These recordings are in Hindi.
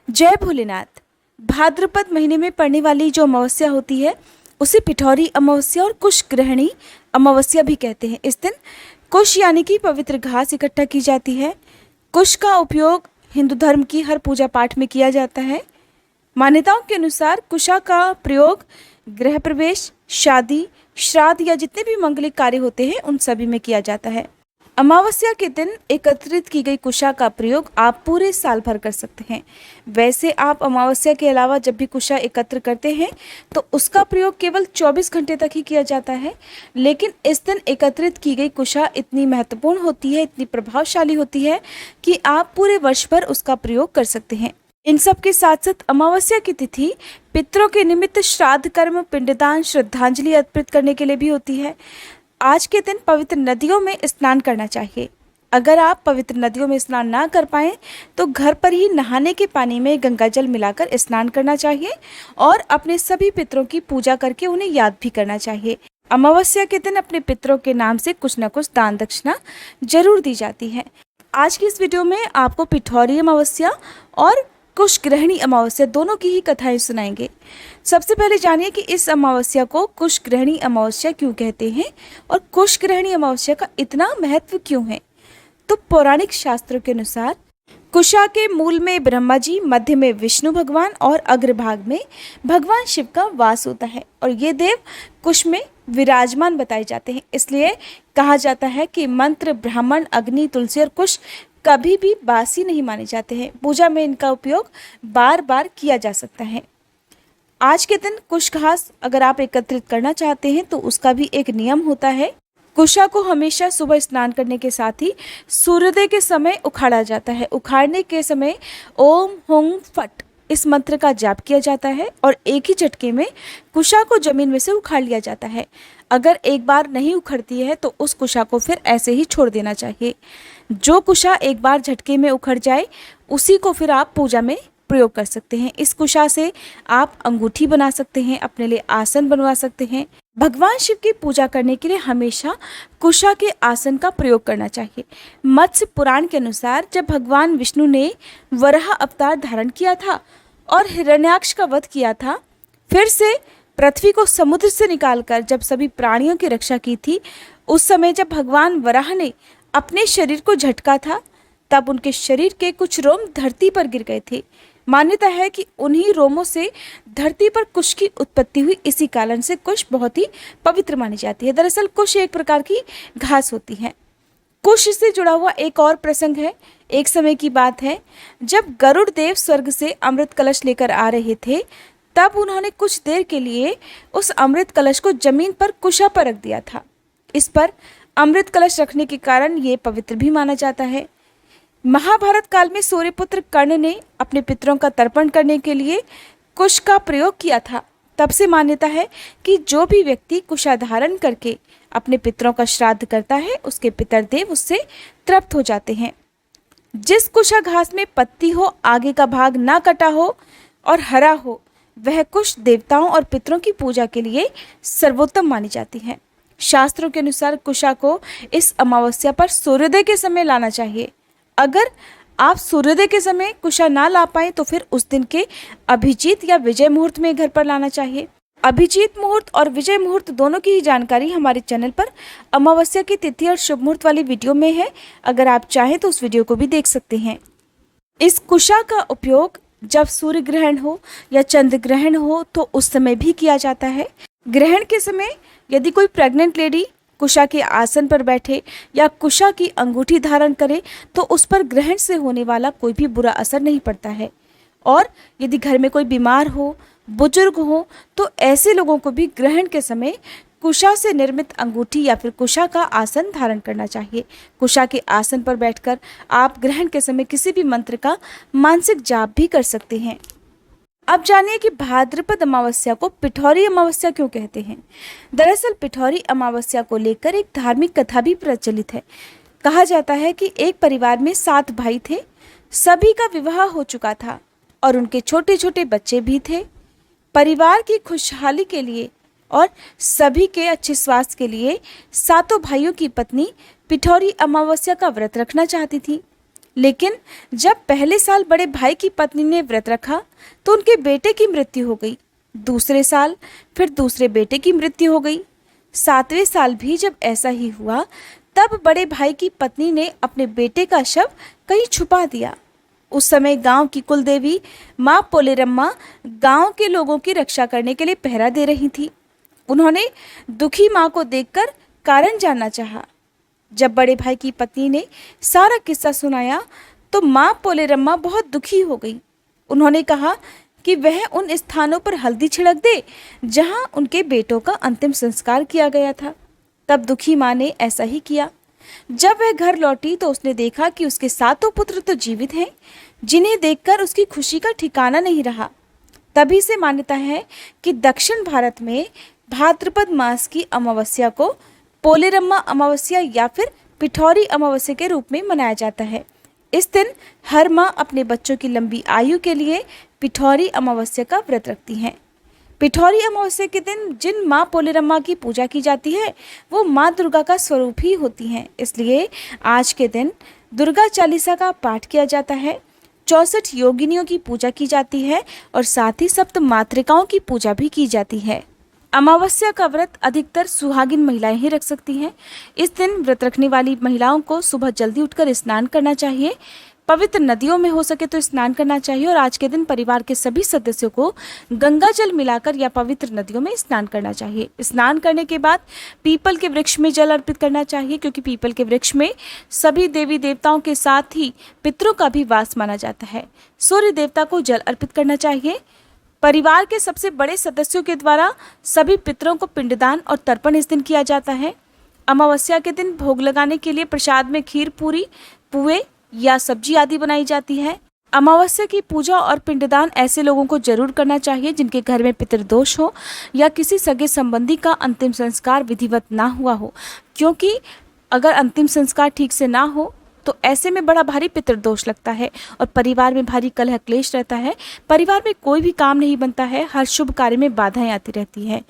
जय भोलेनाथ। भाद्रपद महीने में पड़ने वाली जो अमावस्या होती है उसे पिठौरी अमावस्या और कुश ग्रहणी अमावस्या भी कहते हैं। इस दिन कुश यानी कि पवित्र घास इकट्ठा की जाती है। कुश का उपयोग हिंदू धर्म की हर पूजा पाठ में किया जाता है। मान्यताओं के अनुसार कुशा का प्रयोग गृह प्रवेश, शादी, श्राद्ध या जितने भी मंगलिक कार्य होते हैं उन सभी में किया जाता है। अमावस्या के दिन एकत्रित की गई कुशा का प्रयोग आप पूरे साल भर कर सकते हैं। वैसे आप अमावस्या के अलावा जब भी कुशा एकत्र करते हैं तो उसका प्रयोग केवल 24 घंटे तक ही किया जाता है, लेकिन इस दिन एकत्रित की गई कुशा इतनी महत्वपूर्ण होती है, इतनी प्रभावशाली होती है कि आप पूरे वर्ष भर उसका प्रयोग कर सकते हैं। इन सब के साथ साथ अमावस्या की तिथि पितरों के निमित्त श्राद्ध कर्म, पिंडदान, श्रद्धांजलि अर्पित करने के लिए भी होती है। आज के दिन पवित्र नदियों में स्नान करना चाहिए। अगर आप पवित्र नदियों में स्नान ना कर पाएं तो घर पर ही नहाने के पानी में गंगा जल मिलाकर स्नान करना चाहिए और अपने सभी पितरों की पूजा करके उन्हें याद भी करना चाहिए। अमावस्या के दिन अपने पितरों के नाम से कुछ न कुछ दान दक्षिणा जरूर दी जाती है। आज की इस वीडियो में आपको पिठौरी अमावस्या और कुश ग्रहणी अमावस्या दोनों की ही कथाएं सुनाएंगे। सबसे पहले जानिए कि इस अमावस्या को कुश ग्रहणी अमावस्या क्यों कहते हैं और कुश ग्रहणी अमावस्या का इतना महत्व क्यों है। तो पौराणिक शास्त्रों के अनुसार कुशा के मूल में ब्रह्मा जी, मध्य में विष्णु भगवान और अग्रभाग में भगवान शिव का वास होता है और ये देव कुश में विराजमान बताए जाते हैं। इसलिए कहा जाता है कि मंत्र, ब्राह्मण, अग्नि, तुलसी और कुश कभी भी बासी नहीं माने जाते हैं। पूजा में इनका उपयोग बार बार किया जा सकता है। आज के दिन कुश घास अगर आप एकत्रित करना चाहते हैं तो उसका भी एक नियम होता है। कुशा को हमेशा सुबह स्नान करने के साथ ही सूर्योदय के समय उखाड़ा जाता है। उखाड़ने के समय ओम हुं फट इस मंत्र का जाप किया जाता है और एक ही झटके में कुशा को जमीन में से उखाड़ लिया जाता है। अगर एक बार नहीं उखड़ती है तो उस कुशा को फिर ऐसे ही छोड़ देना चाहिए। जो कुशा एक बार झटके में उखड़ जाए उसी को फिर आप पूजा में प्रयोग कर सकते हैं। इस कुशा से आप अंगूठी बना सकते हैं, अपने लिए आसन बनवा सकते हैं। भगवान शिव की पूजा करने के लिए हमेशा कुशा के आसन का प्रयोग करना चाहिए। मत्स्य पुराण के अनुसार जब भगवान विष्णु ने वराह अवतार धारण किया था और हिरण्याक्ष का वध किया था, फिर से पृथ्वी को समुद्र से निकालकर जब सभी प्राणियों की रक्षा की थी, उस समय जब भगवान वराह ने अपने शरीर को झटका था तब उनके शरीर के कुछ रोम धरती पर गिर गए थे। मान्यता है कि उन्हीं रोमों से धरती पर कुश की उत्पत्ति हुई। इसी कारण से कुश बहुत ही पवित्र मानी जाती है। दरअसल कुश एक प्रकार की घास होती है। कुश से जुड़ा हुआ एक और प्रसंग है। एक समय की बात है जब गरुड़ देव स्वर्ग से अमृत कलश लेकर आ रहे थे, तब उन्होंने कुछ देर के लिए उस अमृत कलश को जमीन पर कुशा पर रख दिया था। इस पर अमृत कलश रखने के कारण ये पवित्र भी माना जाता है। महाभारत काल में सूर्यपुत्र कर्ण ने अपने पितरों का तर्पण करने के लिए कुश का प्रयोग किया था। तब से मान्यता है कि जो भी व्यक्ति कुशा धारण करके अपने पितरों का श्राद्ध करता है उसके पितर देव उससे तृप्त हो जाते हैं। जिस कुशा घास में पत्ती हो, आगे का भाग ना कटा हो और हरा हो, वह कुश देवताओं और पितरों की पूजा के लिए सर्वोत्तम मानी जाती है। शास्त्रों के अनुसार कुशा को इस अमावस्या पर सूर्योदय के समय लाना चाहिए। अगर आप सूर्योदय के समय कुशा ना ला पाएं तो फिर उस दिन के अभिजीत या विजय मुहूर्त में घर पर लाना चाहिए। अभिजीत मुहूर्त और विजय मुहूर्त दोनों की ही जानकारी हमारे चैनल पर अमावस्या की तिथि और शुभ मुहूर्त वाली वीडियो में है। अगर आप चाहें तो उस वीडियो को भी देख सकते हैं। इस कुशा का उपयोग जब सूर्य ग्रहण हो या चंद्र ग्रहण हो तो उस समय भी किया जाता है। ग्रहण के समय यदि कोई प्रेग्नेंट लेडी कुशा के आसन पर बैठे या कुशा की अंगूठी धारण करे तो उस पर ग्रहण से होने वाला कोई भी बुरा असर नहीं पड़ता है। और यदि घर में कोई बीमार हो, बुजुर्ग हो, तो ऐसे लोगों को भी ग्रहण के समय कुशा से निर्मित अंगूठी या फिर कुशा का आसन धारण करना चाहिए। कुशा के आसन पर बैठकर आप ग्रहण के समय किसी भी मंत्र का मानसिक जाप भी कर सकते हैं। अब जानिए कि भाद्रपद अमावस्या को पिठौरी अमावस्या क्यों कहते हैं। दरअसल पिठौरी अमावस्या को लेकर एक धार्मिक कथा भी प्रचलित है। कहा जाता है कि एक परिवार में 7 भाई थे। सभी का विवाह हो चुका था और उनके छोटे छोटे बच्चे भी थे। परिवार की खुशहाली के लिए और सभी के अच्छे स्वास्थ्य के लिए 7 भाइयों की पत्नी पिठौरी अमावस्या का व्रत रखना चाहती थी। लेकिन जब पहले साल बड़े भाई की पत्नी ने व्रत रखा तो उनके बेटे की मृत्यु हो गई। दूसरे साल फिर दूसरे बेटे की मृत्यु हो गई। 7वें साल भी जब ऐसा ही हुआ तब बड़े भाई की पत्नी ने अपने बेटे का शव कहीं छुपा दिया। उस समय गांव की कुल देवी माँ पोलेरम्मा गांव के लोगों की रक्षा करने के लिए पहरा दे रही थी। उन्होंने दुखी माँ को देखकर कारण जानना चाहा। जब बड़े भाई की पत्नी ने सारा किस्सा सुनाया तो माँ पोलेरम्मा बहुत दुखी हो गई। उन्होंने कहा कि वह उन स्थानों पर हल्दी छिड़क दे जहां उनके बेटों का अंतिम संस्कार किया गया था। तब दुखी माँ ने ऐसा ही किया। जब वह घर लौटी तो उसने देखा कि उसके 7 पुत्र तो जीवित हैं, जिन्हें देखकर उसकी खुशी का ठिकाना नहीं रहा। तभी से मान्यता है कि दक्षिण भारत में भाद्रपद मास की अमावस्या को पोलेरम्मा अमावस्या या फिर पिठौरी अमावस्या के रूप में मनाया जाता है। इस दिन हर माँ अपने बच्चों की लंबी आयु के लिए पिठौरी अमावस्या का व्रत रखती हैं। पिठौरी अमावस्या के दिन जिन माँ पोलेरम्मा की पूजा की जाती है वो माँ दुर्गा का स्वरूप ही होती हैं। इसलिए आज के दिन दुर्गा चालीसा का पाठ किया जाता है, 64 योगिनियों की पूजा की जाती है और साथ ही सप्त मातृकाओं की पूजा भी की जाती है। अमावस्या का व्रत अधिकतर सुहागिन महिलाएं ही रख सकती हैं। इस दिन व्रत रखने वाली महिलाओं को सुबह जल्दी उठकर स्नान करना चाहिए। पवित्र नदियों में हो सके तो स्नान करना चाहिए और आज के दिन परिवार के सभी सदस्यों को गंगा जल मिलाकर या पवित्र नदियों में स्नान करना चाहिए। स्नान करने के बाद पीपल के वृक्ष में जल अर्पित करना चाहिए, क्योंकि पीपल के वृक्ष में सभी देवी देवताओं के साथ ही पितरों का भी वास माना जाता है। सूर्य देवता को जल अर्पित करना चाहिए। परिवार के सबसे बड़े सदस्यों के द्वारा सभी पितरों को पिंडदान और तर्पण इस दिन किया जाता है। अमावस्या के दिन भोग लगाने के लिए प्रसाद में खीर, पूरी, पुए या सब्जी आदि बनाई जाती है। अमावस्या की पूजा और पिंडदान ऐसे लोगों को जरूर करना चाहिए जिनके घर में पितृदोष हो या किसी सगे संबंधी का अंतिम संस्कार विधिवत ना हुआ हो, क्योंकि अगर अंतिम संस्कार ठीक से ना हो तो ऐसे में बड़ा भारी पितृदोष लगता है और परिवार में भारी कलह क्लेश रहता है। परिवार में कोई भी काम नहीं बनता है, हर शुभ कार्य में बाधाएं आती रहती हैं।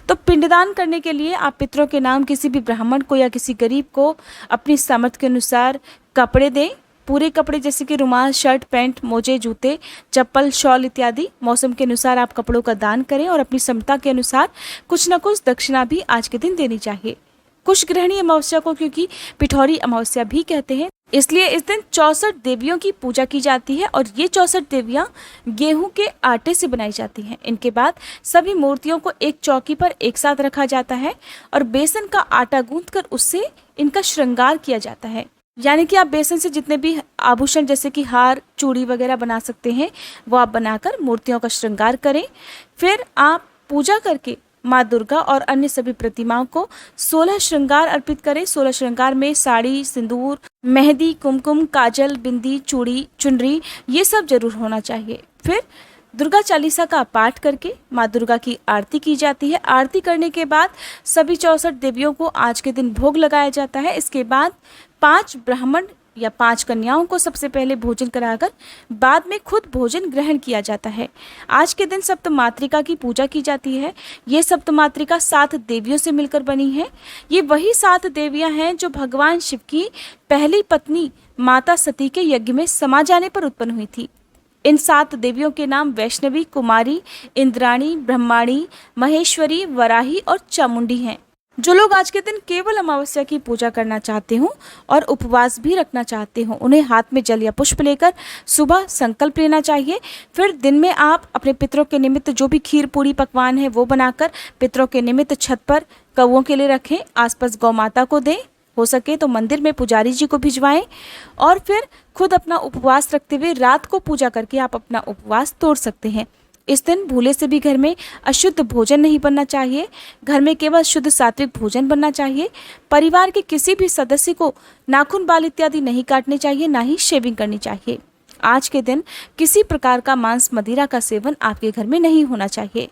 तो पिंडदान करने के लिए आप पितरों के नाम किसी भी ब्राह्मण को या किसी गरीब को अपनी सामर्थ्य के अनुसार कपड़े दें। पूरे कपड़े जैसे कि रुमाल, शर्ट, पैंट, मोजे, जूते, चप्पल, शॉल इत्यादि मौसम के अनुसार आप कपड़ों का दान करें और अपनी क्षमता के अनुसार कुछ न कुछ दक्षिणा भी आज के दिन देनी चाहिए। कुश ग्रहणी अमावस्या को क्योंकि पिठौरी अमावस्या भी कहते हैं, इसलिए इस दिन 64 देवियों की पूजा की जाती है और ये 64 देवियां गेहूं के आटे से बनाई जाती हैं। इनके बाद सभी मूर्तियों को एक चौकी पर एक साथ रखा जाता है और बेसन का आटा गूंथकर उससे इनका श्रृंगार किया जाता है। यानी कि आप बेसन से जितने भी आभूषण जैसे कि हार, चूड़ी वगैरह बना सकते हैं वो आप बनाकर मूर्तियों का श्रृंगार करें। फिर आप पूजा करके माँ दुर्गा और अन्य सभी प्रतिमाओं को 16 श्रृंगार अर्पित करें। 16 श्रृंगार में साड़ी, सिंदूर, मेहंदी, कुमकुम, काजल, बिंदी, चूड़ी, चुनरी ये सब जरूर होना चाहिए। फिर दुर्गा चालीसा का पाठ करके माँ दुर्गा की आरती की जाती है। आरती करने के बाद सभी 64 देवियों को आज के दिन भोग लगाया जाता है। इसके बाद 5 ब्राह्मण या 5 कन्याओं को सबसे पहले भोजन कराकर बाद में खुद भोजन ग्रहण किया जाता है। आज के दिन सप्तमातृका की पूजा की जाती है। ये सप्तमातृका 7 देवियों से मिलकर बनी है। ये वही 7 देवियां हैं जो भगवान शिव की पहली पत्नी माता सती के यज्ञ में समा जाने पर उत्पन्न हुई थी। इन 7 देवियों के नाम वैष्णवी, कुमारी, इंद्राणी, ब्रह्माणी, महेश्वरी, वराही और चामुंडी हैं। जो लोग आज के दिन केवल अमावस्या की पूजा करना चाहते हो और उपवास भी रखना चाहते हो, उन्हें हाथ में जल या पुष्प लेकर सुबह संकल्प लेना चाहिए। फिर दिन में आप अपने पितरों के निमित्त जो भी खीर, पूरी, पकवान है वो बनाकर पितरों के निमित्त छत पर कौओं के लिए रखें। आसपास गौ माता को दें, हो सके तो मंदिर में पुजारी जी को भिजवाएं और फिर खुद अपना उपवास रखते हुए रात को पूजा करके आप अपना उपवास तोड़ सकते हैं। इस दिन भूले से भी घर में अशुद्ध भोजन नहीं बनना चाहिए। घर में केवल शुद्ध सात्विक भोजन बनना चाहिए। परिवार के किसी भी सदस्य को नाखून, बाल इत्यादि नहीं काटने चाहिए, ना ही शेविंग करनी चाहिए। आज के दिन किसी प्रकार का मांस, मदिरा का सेवन आपके घर में नहीं होना चाहिए।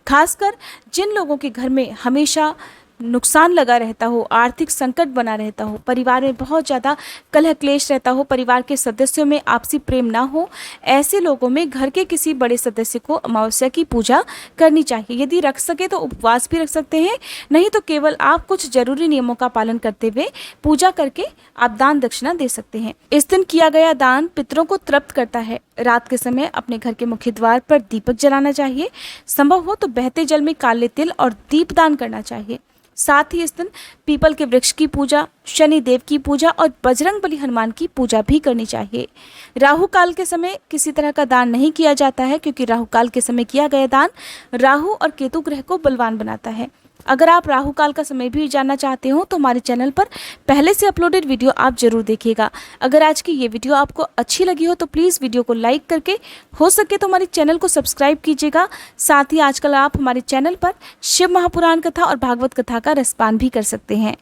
खासकर जिन लोगों के घर में हमेशा नुकसान लगा रहता हो, आर्थिक संकट बना रहता हो, परिवार में बहुत ज़्यादा कलह क्लेश रहता हो, परिवार के सदस्यों में आपसी प्रेम ना हो, ऐसे लोगों में घर के किसी बड़े सदस्य को अमावस्या की पूजा करनी चाहिए। यदि रख सके तो उपवास भी रख सकते हैं, नहीं तो केवल आप कुछ जरूरी नियमों का पालन करते हुए पूजा करके आप दान दक्षिणा दे सकते हैं। इस दिन किया गया दान पितरों को तृप्त करता है। रात के समय अपने घर के मुख्य द्वार पर दीपक जलाना चाहिए। संभव हो तो बहते जल में काले तिल और दीप दान करना चाहिए। साथ ही इस दिन पीपल के वृक्ष की पूजा, शनि देव की पूजा और बजरंग बली हनुमान की पूजा भी करनी चाहिए। राहु काल के समय किसी तरह का दान नहीं किया जाता है, क्योंकि राहु काल के समय किया गया दान राहु और केतु ग्रह को बलवान बनाता है। अगर आप राहु काल का समय भी जानना चाहते हो तो हमारे चैनल पर पहले से अपलोडेड वीडियो आप जरूर देखिएगा। अगर आज की ये वीडियो आपको अच्छी लगी हो तो प्लीज़ वीडियो को लाइक करके, हो सके तो हमारे चैनल को सब्सक्राइब कीजिएगा। साथ ही आजकल आप हमारे चैनल पर शिव महापुराण कथा और भागवत कथा का रसपान भी कर सकते हैं।